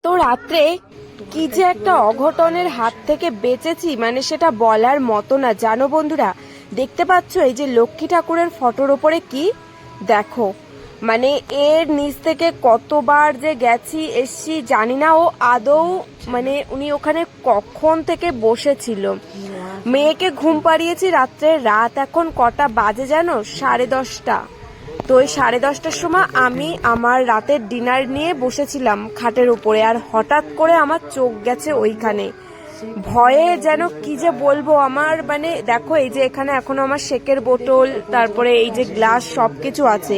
তো রাত্রে কি যে একটা অঘটনের হাত থেকে বেঁচেছি, মানে সেটা বলার মতো না। জানো বন্ধুরা, দেখতে পাচ্ছ এই যে লক্ষ্মী ঠাকুরের ফটোর ওপরে কি দেখো, মানে এর নিচ থেকে কতবার যে গেছি এসছি জানি না। ও আদৌ মানে উনি ওখানে কখন থেকে বসেছিল। মেয়েকে ঘুম পাড়িয়েছি রাত্রে, রাত এখন কটা বাজে জানো? 10:30। তো ওই 10:30টার সময় আমি আমার রাতের ডিনার নিয়ে বসেছিলাম খাটের উপরে, আর হঠাৎ করে আমার চোখ গেছে ওইখানে। ভয়ে যেন কি যে বলবো, আমার মানে দেখো এই যে এখানে এখনো আমার শেকের বোতল, তারপরে এই যে গ্লাস সবকিছু আছে।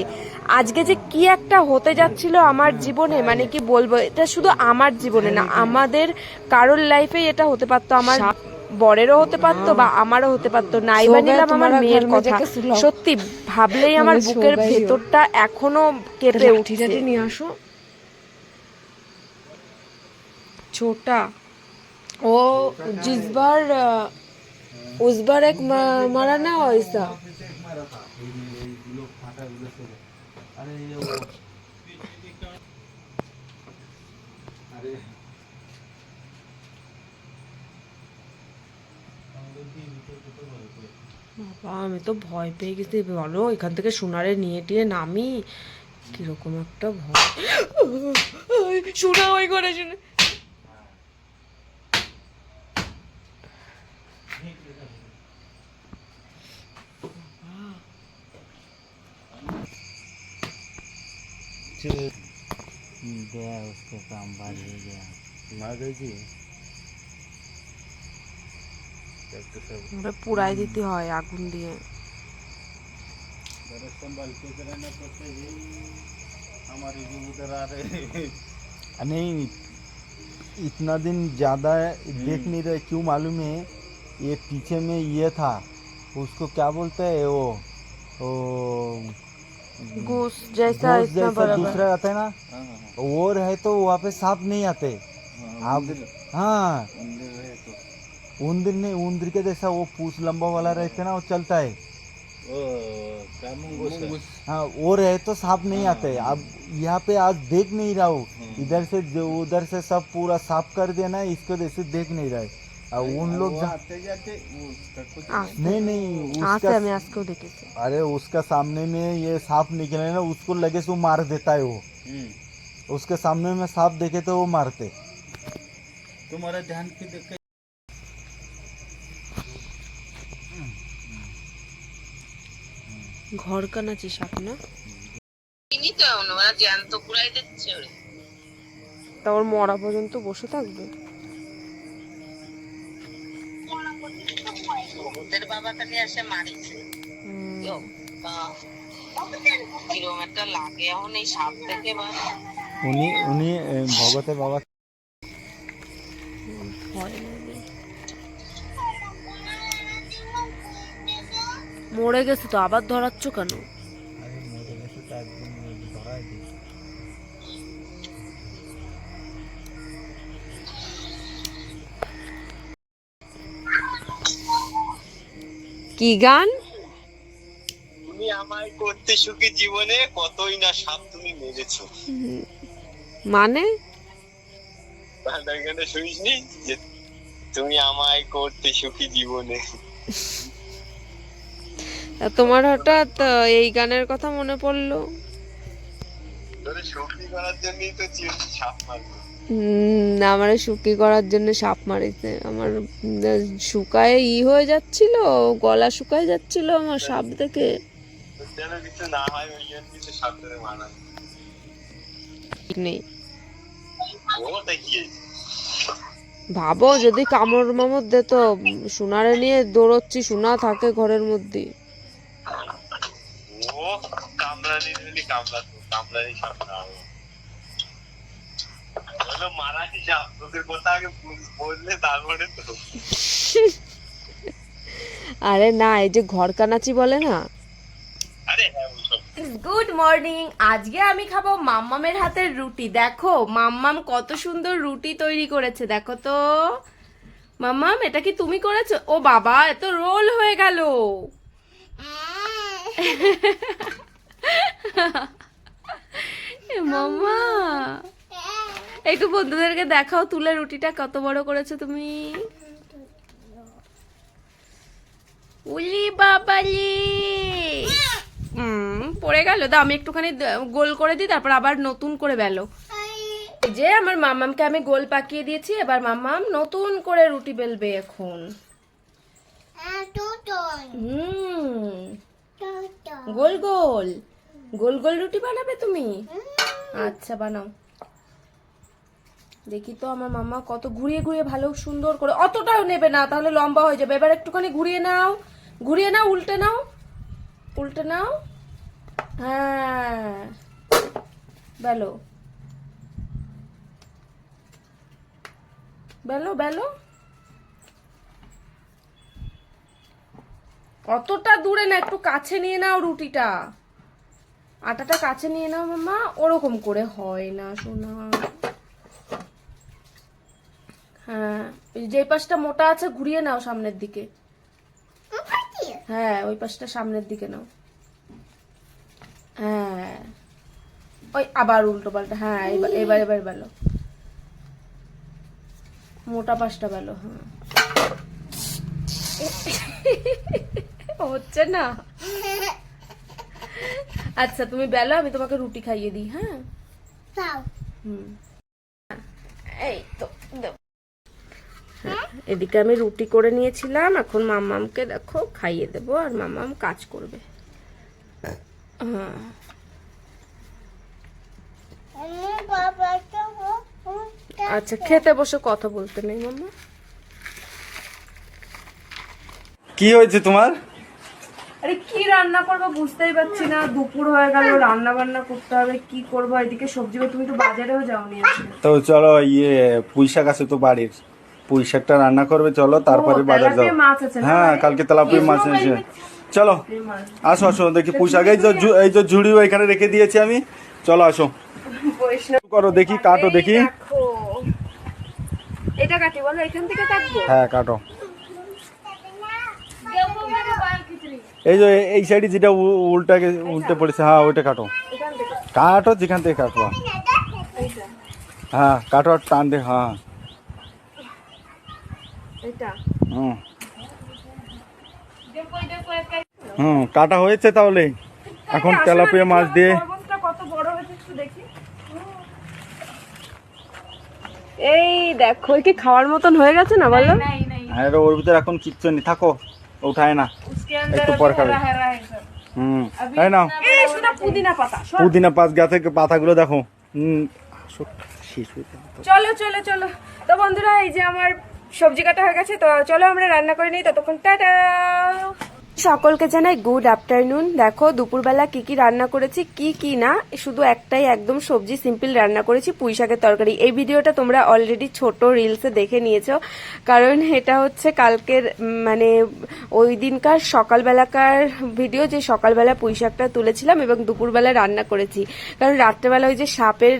আজকে যে কি একটা হতে যাচ্ছিল আমার জীবনে, মানে কি বলবো, এটা শুধু আমার জীবনে না, আমাদের কারোর লাইফে এটা হতে পারতো। আমার বরেরও হতে পারতো বা আমারও হতে পারতো। নাইবা নিলাম আমার মেয়ের কথা, সত্যি ভাবলেই আমার বুকের ভেতরটা এখনো কেঁপে উঠছে। নিয়ে আসো ছোটা। ओ जिस बार उस बार एक मारा ना वैसा। বাবা আমি তো ভয় পেয়ে গেছি। বলো এখান থেকে সোনারে নিয়ে টিয়ে নামি, কিরকম একটা ভয়। সোনা ওই করে শুনে गया उसके काम बाज हो गया मार गई थी পুরাই দিতে হয় আগুন দিয়ে। संभाल के रहना पड़ता है हमारे जो उधर आ रहे नहीं इतना दिन ज़्यादा देख नहीं रहे क्यों मालूम है। ये पीछे में ये था, उसको क्या बोलते हैं वो घूस जैसा घोंस इतना जैसा बड़ा दूसरा आता है ना, वो रहे तो वहाँ पे सांप नहीं आते। आप हाँ उंदर नहीं, उंदर के जैसा वो पूछ लंबा वाला रहता है ना, वो चलता है। हाँ वो रहे तो सांप नहीं आते। अब यहाँ पे आज देख नहीं रहा हूँ, इधर से जो उधर से सब पूरा साफ कर दिया ना, इसको जैसे देख नहीं रहा है। अब उन लोग आते जाते नहीं नहीं उसका अरे उसका सामने में ये सांप निकले ना, उसको लगे सो मार देता है वो। उसके सामने में सांप देखे तो वो मारते। तुम्हारा ध्यान की देख ঘর কানাচি সাপ না, তারপর মরা পর্যন্ত বসে থাকবে। উনি উনি ভগতের বাবা মরে গেছে তো আবার ধরাচ্ছ কেন? কি গান? তুমি আমায় করতে সুখী জীবনে কতই না সাপ তুমি মেরেছো। মানে গানটা শুনিসনি যে তুমি আমায় করতে সুখী জীবনে? তোমার হঠাৎ এই গানের কথা মনে পড়লো? তোরে সুখী করার জন্যই তো সাপ মারবো। আমার সুখী করার জন্য সাপ মারিছে। আমার শুকায় হয়ে যাচ্ছিল, গলা শুকায় যাচ্ছিল আমার সাপ দেখে। যেন কিছু না হয় ওই জন্য কিন্তু সাপ ধরে মারা নেই। ও দেখিয়ে ভাবো যদি কামড় মামড় দিত, সোনারে নিয়ে দৌড়চ্ছি, সোনা থাকে ঘরের মধ্যে। ও কামড়ানি দিলি কামড়ানি সাপ না হলো মারানি সাপ। তোদের কথা আগে বললে তারপরে তো। আরে না, এই যে ঘর কানাচি বলে না। আরে গুড মর্নিং। আজকে আমি খাবো মাম্মামের হাতের রুটি। দেখো মাম্মাম কত সুন্দর রুটি তৈরি করেছে, দেখো তো। মাম্মাম এটা কি তুমি করেছো? ও বাবা, এত রোল হয়ে গেল। মাম্মা একটু বন্ধুদেরকে দেখাও তুলে রুটিটা কত বড় করেছো তুমি। উলি বাবালি পড়ে গেল। দাও আমি একটুখানি গোল করে দিই, তারপর আবার নতুন করে বেলো। এই যে আমার মামামকে আমি গোল পাকিয়ে দিয়েছি, এবার মামাম নতুন করে রুটি বেলবে এখন। গোল গোল গোল গোল রুটি বানাবে তুমি? আচ্ছা বানাও। দেখি তো আমার মামা কত ঘুরিয়ে ঘুরিয়ে ভালো সুন্দর করে, অতটাও নেবে না তাহলে লম্বা হয়ে যাবে। এবার একটুখানি ঘুরিয়ে নাও, ঘুরিয়ে নাও, উল্টে নাও, উল্টে নাও। হ্যাঁ বেলো বেলো বেলো। অতটা দূরে না, একটু কাছে নিয়ে নাও রুটিটা, আটাটা কাছে নিয়ে নাও মামা। ওরকম করে হয় না সোনা। হ্যাঁ যে পাশটা মোটা আছে ঘুরিয়ে নাও সামনের দিকে। হ্যাঁ ওই পাশটা সামনের দিকে নাও। হ্যাঁ ওই আবার উল্টো পাল্টা। হ্যাঁ এবার এবার বেলো, মোটা পাশটা বেলো। হ্যাঁ হচ্ছে না। আচ্ছা তুমি বেলো, আমি তোমাকে রুটি খাইয়ে দিই। হ্যাঁ এই তো এদিকে আমি রুটি করে নিয়েছিলাম, এখন মামামকে দেখো খাইয়ে দেবো আর মামাম কাজ করবে। হ্যাঁ আচ্ছা খেতে বসে কথা বলতে নেই মামা। কি হয়েছে তোমার? আরে কি রান্না করবো বুঝতেই পারছি না, দুপুর হয়ে গেল, রান্না বান্না করতে হবে, কি করবো। এদিকে সবজি, তুমি তো বাজারেও যাওনি আজকে। তো চলো পুঁই শাক আছে তো বাড়ির, পুঁই শাকটা রান্না করবে, চলো তারপরে বাজার যাও। হ্যাঁ কালকে তেলাপিয়া মাছ এনেছে। চলো আসো আসো দেখি পুঁই শাক, এই যে ঝুড়িও এখানে রেখে দিয়েছি আমি। চলো আসো করো দেখি, কাটো দেখি। এটা কাটি বলো, এখান থেকে কাটবো? হ্যাঁ কাটো। এই যে এই সাইডে যেটা উল্টে পড়েছে, হ্যাঁ ওইটা কাটো। কাটো যেখান থেকে কাটবো। হ্যাঁ কাটো আর টান দে। হ্যাঁ কাটা হয়েছে তাহলে। এখন তেলাপিয়া মাছ দিয়ে কত বড় হয়েছে একটু দেখি। এই দেখো কি খাওয়ার মতন হয়ে গেছে না বলো? হ্যাঁ ওর ভিতরে এখন কিচ্ছু নেই, থাকো উঠায় না, একটু পর খাবে। তাই না, পুদিনা পাতা, পুদিনা পাতা গাছে পাতাগুলো দেখো। চলো চলো চলো। তো বন্ধুরা এই যে আমার সবজি কাটা হয়ে গেছে, তো চলো আমরা রান্না করে নিই, ততক্ষণ টাটা। সকলকে জানাই গুড আফটারনুন। দেখো দুপুরবেলা কি কি রান্না করেছি, কি না, শুধু একটাই একদম সবজি সিম্পল রান্না করেছি, পুঁই শাকের তরকারি। এই ভিডিওটা তোমরা অলরেডি ছোট রিলসে দেখে নিয়েছো, কারণ এটা হচ্ছে কালকের মানে ওই দিনকার সকালবেলাকার ভিডিও, যে সকালবেলা পুঁই শাকটা তুলেছিলাম এবং দুপুরবেলা রান্না করেছি। কারণ রাত্রেবেলা ওই যে সাপের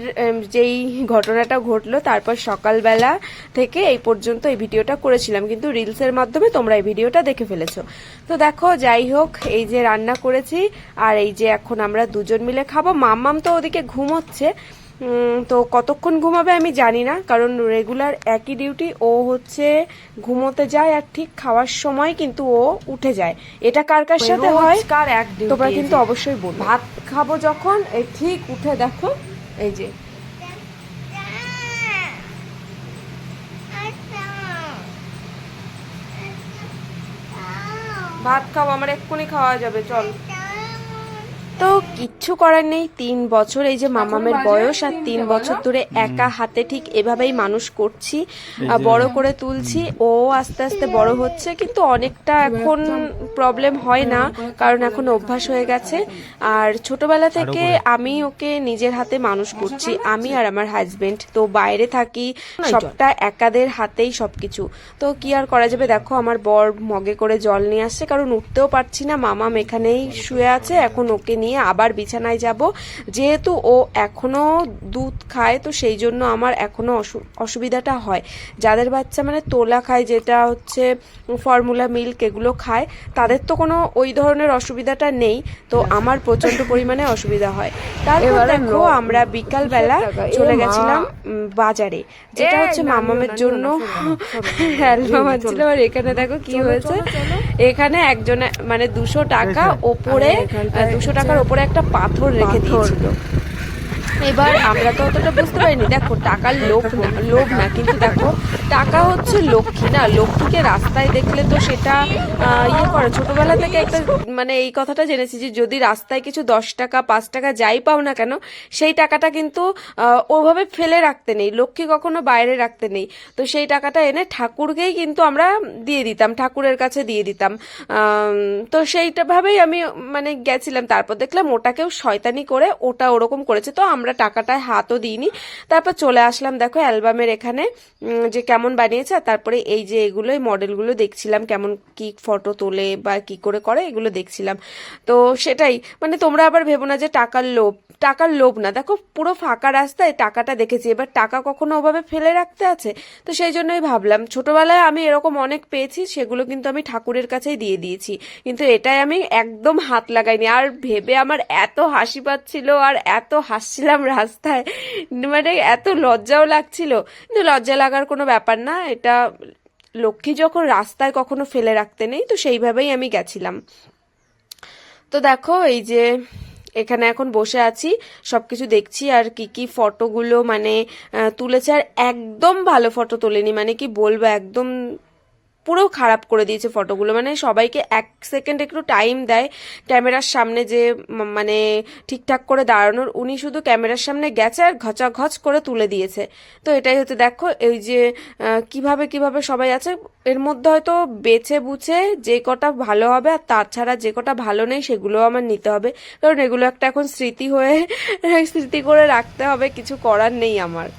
যেই ঘটনাটা ঘটলো, তারপর সকালবেলা থেকে এই পর্যন্ত এই ভিডিওটা করেছিলাম, কিন্তু রিলসের মাধ্যমে তোমরা এই ভিডিওটা দেখে ফেলেছো। তো দেখো যাই হোক, এই যে রান্না করেছি আর এই যে এখন আমরা দুজন মিলে খাবো। মাম্মাম তো ওদিকে ঘুমোচ্ছে, তো কতক্ষণ ঘুমাবে আমি জানি না, কারণ রেগুলার একই ডিউটি। ও হচ্ছে ঘুমোতে যায় আর ঠিক খাওয়ার সময় কিন্তু ও উঠে যায়। এটা কার কার সাথে হয় কার এক তোমরা কিন্তু অবশ্যই বলো। ভাত খাবো যখন এই ঠিক উঠে দেখো এই যে ভাত খাও, আমার এক্ষুনি খাওয়া যাবে, চল। তো কিচ্ছু করার নেই, 3 বছর এই যে মামামের বয়স, আর 3 বছর ধরে একা হাতে ঠিক এভাবেই মানুষ করছি, বড় করে তুলছি। ও আস্তে আস্তে বড় হচ্ছে, কিন্তু অনেকটা এখন প্রবলেম হয় না, কারণ এখন অভ্যাস হয়ে গেছে। আর ছোটবেলা থেকে আমি ওকে নিজের হাতে মানুষ করছি, আমি আর আমার হাজবেন্ড তো বাইরে থাকি, সবটা একাদের হাতেই সবকিছু। তো কি আর করা যাবে। দেখো আমার বর মগে করে জল নিয়ে আসছে, কারণ উঠতেও পারছি না, মামাম এখানেই শুয়ে আছে, এখন ওকে নিয়ে নিয়ে আবার বিছানায় যাব। যেহেতু ও এখনো দুধ খায় তো সেই জন্য আমার এখনো অসুবিধাটা হয়। যাদের বাচ্চা মানে তোলা খায়, যেটা হচ্ছে ফর্মুলা মিল্ক, এগুলো খায়, তাদের তো কোনো ওই ধরনের অসুবিধাটা নেই, তো আমার প্রচন্ড পরিমাণে অসুবিধা হয়। তারপর দেখো আমরা বিকালবেলা চলে গেছিলাম বাজারে, যেটা হচ্ছে মামামের জন্য অ্যালবাম আনছিল। আর এখানে দেখো কি হয়েছে, এখানে একজনে মানে 200 টাকা ওপরে, 200 টাকার ওপরে একটা পাথর রেখে দিয়েছিল। এবার আমরা তো অতটা বুঝতে পারিনি। দেখো টাকার লোভ না, কিন্তু দেখো টাকা হচ্ছে লক্ষ্মী না, লক্ষ্মীকে রাস্তায় দেখলে তো সেটা ইয়ে করে। ছোটবেলা থেকে একটা মানে এই কথাটা জেনেছি যে যদি রাস্তায় কিছু 10 টাকা 5 টাকা যাই পাও না কেন, সেই টাকাটা কিন্তু ওভাবে ফেলে রাখতে নেই, লক্ষ্মী কখনো বাইরে রাখতে নেই। তো সেই টাকাটা এনে ঠাকুরকেই কিন্তু আমরা দিয়ে দিতাম, ঠাকুরের কাছে দিয়ে দিতাম। তো সেইটা ভাবেই আমি মানে গেছিলাম। তারপর দেখলাম ওটাকেও শয়তানি করে ওটা ওরকম করেছে, তো আমরা টাকাটায় হাতও দিইনি। তারপর চলে আসলাম দেখো অ্যালবামের এখানে যে কেমন বানিয়েছে। আর তারপরে এই যে এগুলো, এই মডেলগুলো দেখছিলাম, কেমন কি ফটো তোলে বা কি করে করে, এগুলো দেখছিলাম। তো সেটাই, মানে তোমরা আবার ভেবো না যে টাকার লোভ না। দেখো পুরো ফাঁকা রাস্তায় টাকাটা দেখেছি, এবার টাকা কখনো ওভাবে ফেলে রাখতে আছে? তো সেই জন্যই ভাবলাম, ছোটবেলায় আমি এরকম অনেক পেয়েছি, সেগুলো কিন্তু আমি ঠাকুরের কাছেই দিয়ে দিয়েছি, কিন্তু এটাই আমি একদম হাত লাগাইনি। আর ভেবে আমার এত হাসি পাচ্ছিল আর এত হাসছিলাম রাস্তায়, মানে এত লজ্জাও লাগছিল। কিন্তু লজ্জা লাগার কোনো ব্যাপার না, এটা লক্ষ্মী যখন রাস্তায় কখনো ফেলে রাখতে নেই, তো সেইভাবেই আমি গেছিলাম। তো দেখো এই যে এখানে এখন বসে আছি, সবকিছু দেখছি আর কি কি ফটোগুলো মানে তুলেছে। আর একদম ভালো ফটো তোলেনি, মানে কি বলবো, একদম পুরো খারাপ করে দিয়েছে ফটোগুলো। মানে সবাইকে 1 সেকেন্ড একটু টাইম দেয় ক্যামেরার সামনে যে মানে ঠিকঠাক করে দাঁড়ানোর, উনি শুধু ক্যামেরার সামনে গেছে আর ঘচাঘচ করে তুলে দিয়েছে। তো এটাই হচ্ছে, দেখো এই যে কিভাবে কিভাবে সবাই আছে, এর মধ্যে হয়তো বেছে বুঝে যে কটা ভালো হবে, আর তাছাড়া যে কটা ভালো নেই সেগুলো আমার নিতে হবে, কারণ এগুলো একটা এখন স্মৃতি হয়ে স্মৃতি করে রাখতে হবে, কিছু করার নেই আমার।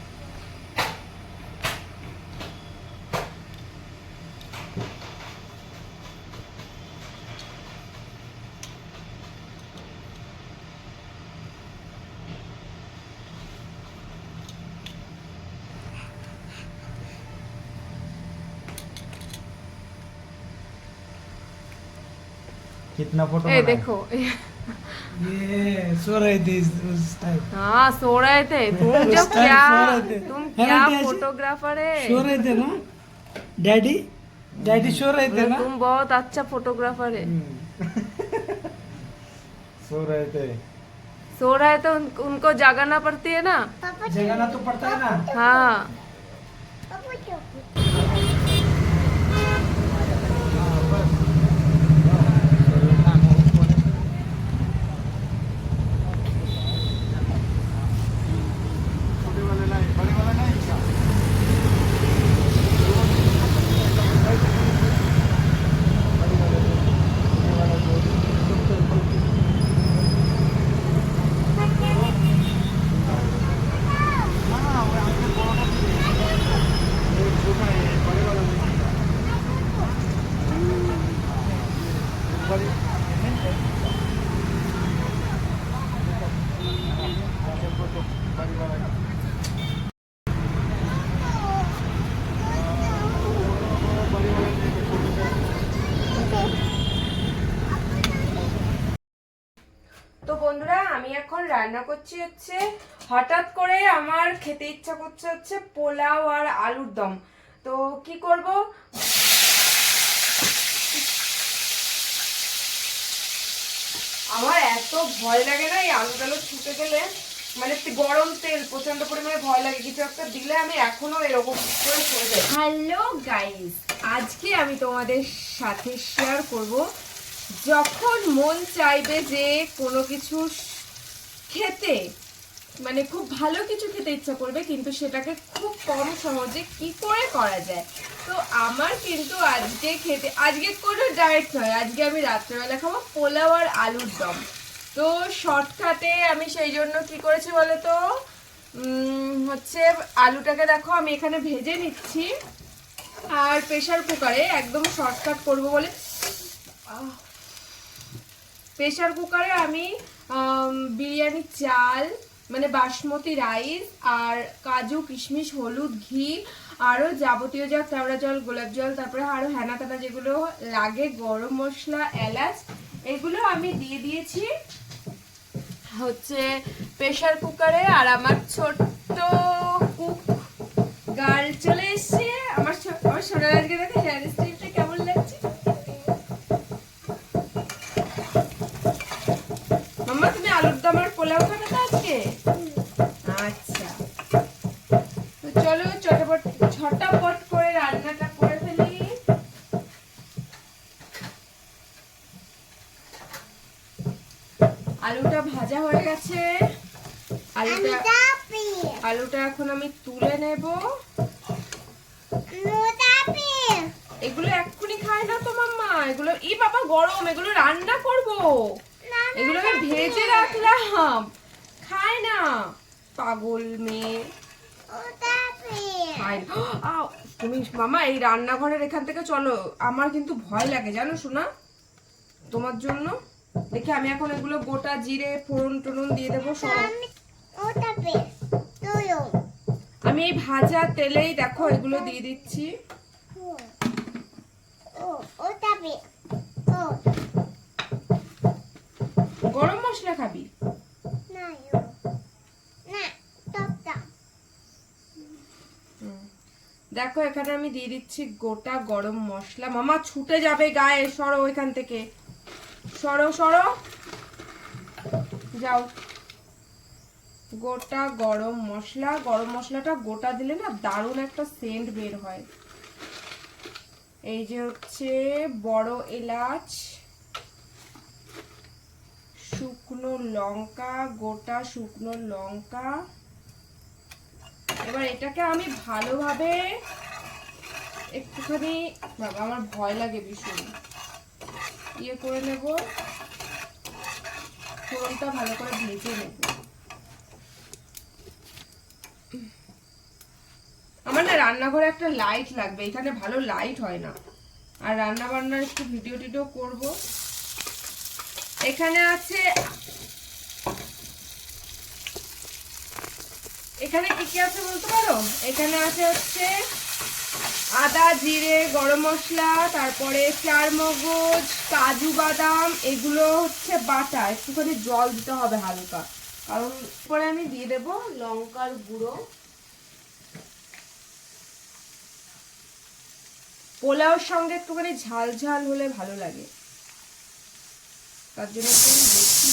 कितना फोटो ए बनाए? देखो ये सो रहे थे उस टाइम। हाँ सो रहे थे तुम जो उस टाइम क्या सो रहे थे। तुम है ना क्या डैडी? फोटोग्राफर है, सो रहे थे ना डैडी? डैडी सो रहे थे ना? तुम बहुत अच्छा फोटोग्राफर है। सो रहे थे। सो रहे तो उनको जगाना पड़ती है ना। जगाना तो पड़ता है ना। हाँ তো বন্ধুরা আমি এখন রান্না করছি হচ্ছে, হঠাৎ করে আমার খেতে ইচ্ছা করছে হচ্ছে পোলাও আর আলুর দম। তো কি করব, আমার এত ভয় লাগে না এই আলু টালু ছুটে গেলে, মানে গরম তেল প্রচন্ড পরিমাণে ভয় লাগে, কিছু একটা দিলে আমি এখনো এরকম করে চলে যাই। হ্যালো গাইস, আজকে আমি তোমাদের সাথে শেয়ার করব, যখন মন চাইবে যে কোনো কিছু খেতে, মানে খুব ভালো কিছু খেতে ইচ্ছা করবে, কিন্তু সেটাকে খুব কম সহজে কি করে করা যায়। তো আমার কিন্তু আজকে কোনো ডায়েট নয়, আজকে আমি রাত্রেবেলা খাবো পোলাও আর আলুর দম। তো শর্টকাটে আমি সেই জন্য কি করেছি বলো তো, হচ্ছে আলুটাকে দেখো আমি এখানে ভেজে নিচ্ছি, আর প্রেসার কুকারে একদম শর্টকাট করবো বলে প্রেসার কুকারে আমি বিরিয়ানি চাল মানে বাসমতি রাইস, আর কাজু কিশমিশ হলুদ ঘি, আরো যাবতীয় যা কেওড়া জল গোলাপ জল, তারপরে আরো হেনা তেনা যেগুলো লাগে, গরম মশলা, এলাচ, এগুলো আমি দিয়ে দিয়েছি হচ্ছে প্রেসার কুকারে। আর আমার ছোট্ট কুক গার্ল চলে এসছে। আমার সোনার আজকে দেখে হেয়ার স্টাইলটা কেমন লাগছে। মাম্মা তুমি আলুর দম আর পোলাও খাবে তো আজকে? আচ্ছা, তো চলো ঝটাপট করে রান্নাটা করে ফেলি। আলুটা ভাজা হয়ে গেছে। আলুটা এখন আমি তুলে নেব। এগুলো এক্ষুনি খায় না তো মাম্মা, এগুলো বাবা গরম, এগুলো রান্না করব, এগুলোকে ভেজে রাখলাম, খায় না পাগল মেয়ে। তুমি মামা এই রান্নাঘরের এখান থেকে চলো, আমার কিন্তু ভয় লাগে জানো শোনা তোমার জন্য। দেখি আমি এখন এগুলো গোটা জিরে ফোড়ন টোড়ন দিয়ে দেবো সব। আমি এই ভাজা তেলেই দেখো এগুলো দিয়ে দিচ্ছি। গরম মশলা খাবি? দেখো এখানে আমি দিয়ে দিচ্ছি গোটা গরম মশলা। মামা ছুটে যাবে গায়ে, সরো এখান থেকে, সরো সরো যাও। গোটা গরম মশলা, গরম মশলাটা গোটা দিলে না দারুণ একটা সেন্ট বের হয়। এই যে হচ্ছে বড় এলাচ, শুকনো লঙ্কা, গোটা শুকনো লঙ্কা। এবার এটাকে আমি ভালোভাবে একটুখানি, বাবা আমার ভয় লাগে ভীষণ, ইয়ে করে নেব, ফোড়নটা ভালো করে ভেজে নেব। আমার না রান্নাঘরে একটা লাইট লাগবে, এখানে ভালো লাইট হয় না। আর রান্না বান্নার একটু ভিডিও টিডিও করব। এখানে আছে, এখানে কি কি আছে বলতে পারো? এখানে আছে হচ্ছে আদা জিরে গরম মশলা, তারপরে চার মগজ, কাজু বাদাম, এগুলো হচ্ছে বাটা। একটুখানি জল দিতে হবে হালকা, কারণ পরে আমি দিয়ে দেব লঙ্কার গুঁড়ো। পোলাওর সঙ্গে একটুখানি ঝাল ঝাল হলে ভালো লাগে, তার জন্য একটু বেশি।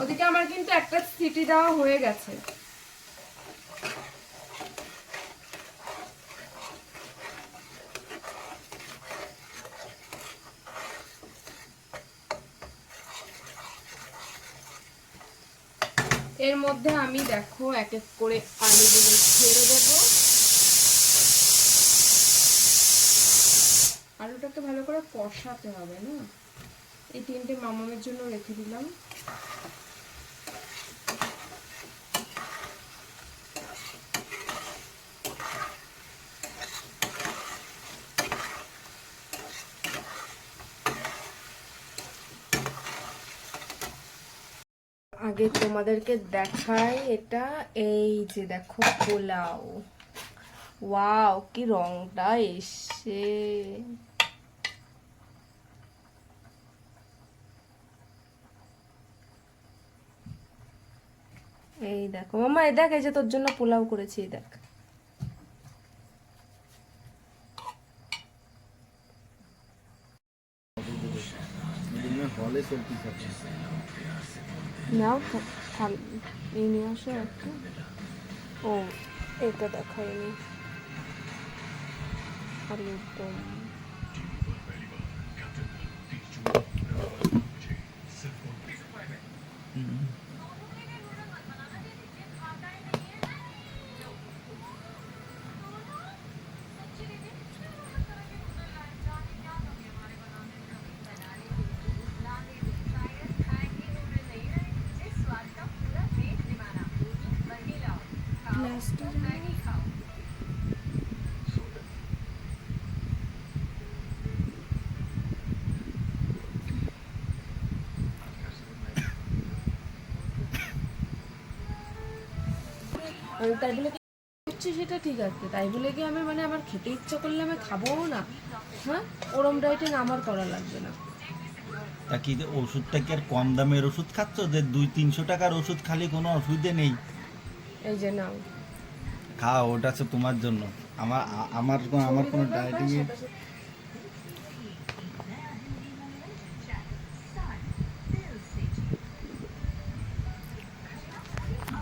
ওদিকে আমার কিন্তু একটা সিটি দেওয়া হয়ে গেছে। এর মধ্যে আমি দেখো এক এক করে আলুগুলো ছেড়ে দেব। আলুটাকে ভালো করে কষাতে হবে না। এই তিনটে মামামের জন্য রেখে দিলাম। আগে তোমাদেরকে দেখাই এটা, এই যে দেখো পোলাও, ওয়াও কি রংটা এসছে। এই দেখো মামা, এই দেখ, এই যে তোর জন্য পোলাও করেছি, দেখ। নাও এই নিয়ে আসো একটা। ও এটা দেখায়নি, আলুর দম। আমি তাই বলে কি হচ্ছে সেটা ঠিক আছে, তাই বলে কি আমি মানে আমার খেতে ইচ্ছা করলে আমি খাবোও না? হ্যাঁ, ওরম ডায়েটিং আমার করা লাগবে না। তা কি ওষুধটা কি আর কম দামের ওষুধ খাচ্ছ যে 200-300 টাকার ওষুধ খালি কোনো অসুবিধে নেই? এই যে নাও, খাও, ওটা হচ্ছে তোমার জন্য। আমার আমার আমার কোনো ডায়েটিং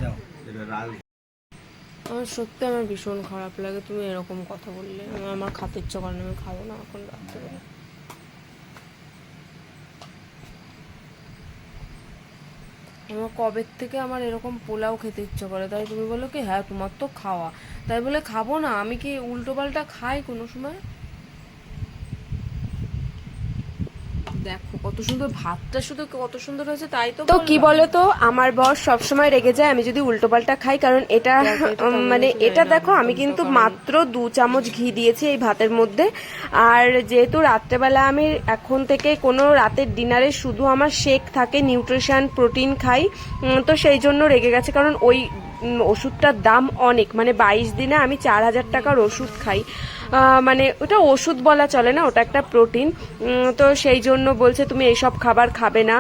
দাও এটা রাল। আমার সত্যি আমার ভীষণ খারাপ লাগে তুমি এরকম কথা বললে। আমার খেতে ইচ্ছা করে না, আমি খাবো না এখন রাত্রেবেলা। আমার কবের থেকে আমার এরকম পোলাও খেতে ইচ্ছে করে, তাই তুমি বলো কি হ্যাঁ তোমার তো খাওয়া, তাই বলে খাবো না? আমি কি উল্টো পাল্টা খাই কোনো সময়? দেখো কত সুন্দর ভাতটা, শুধু কত সুন্দর হয়েছে তাই তো কি বলো তো, আমার বর সবসময় রেগে যায় আমি যদি উল্টো পাল্টা খাই, কারণ এটা মানে এটা দেখো আমি কিন্তু মাত্র 2 চামচ ঘি দিয়েছি এই ভাতের মধ্যে। আর যেহেতু রাত্রেবেলা আমি এখন থেকে কোনো রাতের ডিনারে শুধু আমার শেক থাকে, নিউট্রিশন প্রোটিন খাই, তো সেই জন্য রেগে গেছে। কারণ ওই ওষুধটার দাম অনেক, মানে 22 দিনে আমি 4000 টাকার ওষুধ খাই। মানে ওটা ওষুধ বলা চলে না, ওটা একটা প্রোটিন। তো সেই জন্য বলছে তুমি এইসব খাবার খাবে না,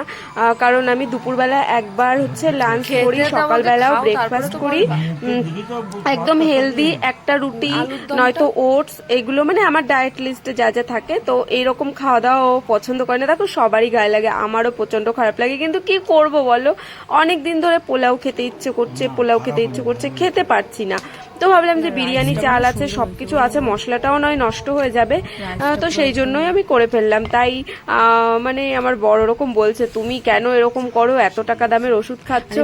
কারণ আমি দুপুরবেলা একবার হচ্ছে লাঞ্চ করি, সকালবেলাও ব্রেকফাস্ট করি, একদম হেলদি একটা রুটি নয়তো ওটস, এগুলো মানে আমার ডায়েট লিস্টে যা যা থাকে। তো এইরকম খাওয়া দাওয়া ও পছন্দ করে না। দেখো সবারই গায়ে লাগে, আমারও প্রচন্ড খারাপ লাগে, কিন্তু কি করব বলো, অনেক দিন ধরে পোলাও খেতে ইচ্ছে করছে, পোলাও খেতে ইচ্ছে করছে, খেতে পারছি না। তো ভাবলাম যে বিরিয়ানি চাল আছে, সবকিছু আছে, মশলাটাও নয় নষ্ট হয়ে যাবে, তো সেই জন্যই আমি করে ফেললাম। তাই মানে আমার বড় রকম বলছে তুমি কেন এরকম করো, এত টাকা দামের ওষুধ খাচ্ছ,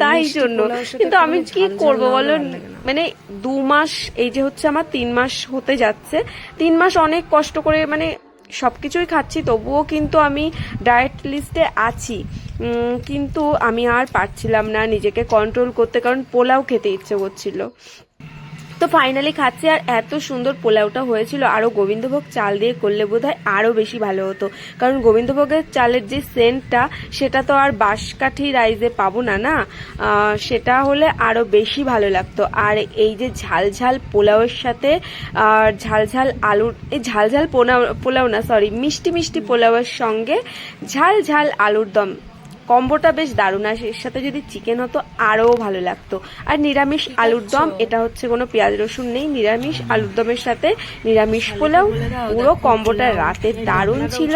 তাই জন্য। কিন্তু আমি কি করব বলো, মানে 2 মাস, এই যে হচ্ছে আমার 3 মাস হতে যাচ্ছে, 3 মাস অনেক কষ্ট করে মানে সবকিছুই খাচ্ছি, তবুও কিন্তু আমি ডায়েট লিস্টে আছি, কিন্তু আমি আর পারছিলাম না নিজেকে কন্ট্রোল করতে, কারণ পোলাও খেতে ইচ্ছে করছিল। তো ফাইনালি খাচ্ছি, আর এত সুন্দর পোলাওটা হয়েছিল। আরও গোবিন্দভোগ চাল দিয়ে করলে বোধহয় আরও বেশি ভালো হতো, কারণ গোবিন্দভোগের চালের যে সেন্টটা সেটা তো আর বাঁশকাঠি রাইসে পাবো না, না সেটা হলে আরও বেশি ভালো লাগতো। আর এই যে ঝাল ঝাল পোলাওয়ের সাথে ঝাল ঝাল আলুর, এই ঝাল ঝাল পোলাও না সরি মিষ্টি মিষ্টি পোলাওয়ের সঙ্গে ঝাল ঝাল আলুর দম, কম্বোটা বেশ দারুণ। আর এর সাথে যদি চিকেন হতো আরও ভালো লাগতো। আর নিরামিষ আলুর দম, এটা হচ্ছে কোনো পেঁয়াজ রসুন নেই, নিরামিষ আলুর দমের সাথে নিরামিষ পোলাও, পুরো কম্বোটা রাতের দারুণ ছিল।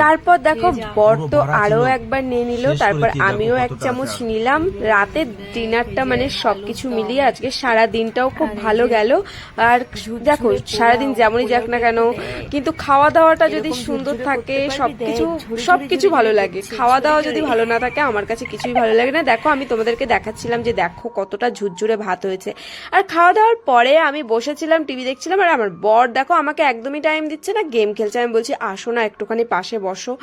তারপর দেখো বর তো আরো একবার নিয়ে নিল, তারপর আমিও 1 চামচ নিলাম। রাতের ডিনারটা মানে সবকিছু মিলিয়ে আজকে সারা দিনটাও খুব ভালো গেল। আর দেখো সারাদিন যেমনই যাক না কেন, কিন্তু খাওয়া দাওয়াটা যদি সুন্দর থাকে সবকিছু ভালো লাগে। খাওয়া দাওয়া যদি ভালো না থাকে আমার কাছে কিছুই ভালো লাগে না। দেখো আমি তোমাদেরকে দেখাচ্ছিলাম যে দেখো কতটা ঝুরঝুরে ভাত হয়েছে। আর খাওয়া দাওয়ার পরে আমি বসেছিলাম টিভি দেখছিলাম, আর আমার বর দেখো আমাকে একদমই টাইম দিচ্ছে না, গেম খেলছে। আমি বলছি আসো না একটুখানি পাশে বসো,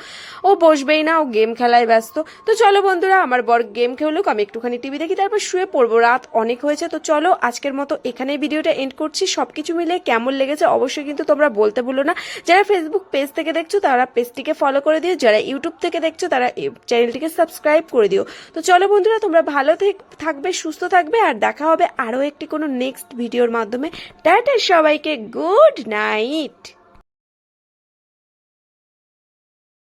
ও বসবেই না, ও গেম খেলায় ব্যস্ত। তো চলো বন্ধুরা, আমার বর গেম খেলুক, আমি একটুখানি টিভি দেখি, তারপর শুয়ে পড়বো, রাত অনেক হয়েছে। তো চলো আজকের মতো এখানেই ভিডিওটা এন্ড করছি। সবকিছু মিলে কেমন লেগেছে অবশ্যই কিন্তু তোমরা বলতে ভুলো না। যারা ফেসবুক পেজ থেকে দেখছো তারা পেজটিকে ফলো করে দিও, যারা ইউটিউব থেকে দেখছো তারা চ্যানেলটিকে সাবস্ক্রাইব করে দিও। তো চলো বন্ধুরা, তোমরা ভালো থাকবে, সুস্থ থাকবে, আর দেখা হবে আরো একটি কোনো নেক্সট ভিডিওর মাধ্যমে। টাটা সবাইকে, গুড নাইট।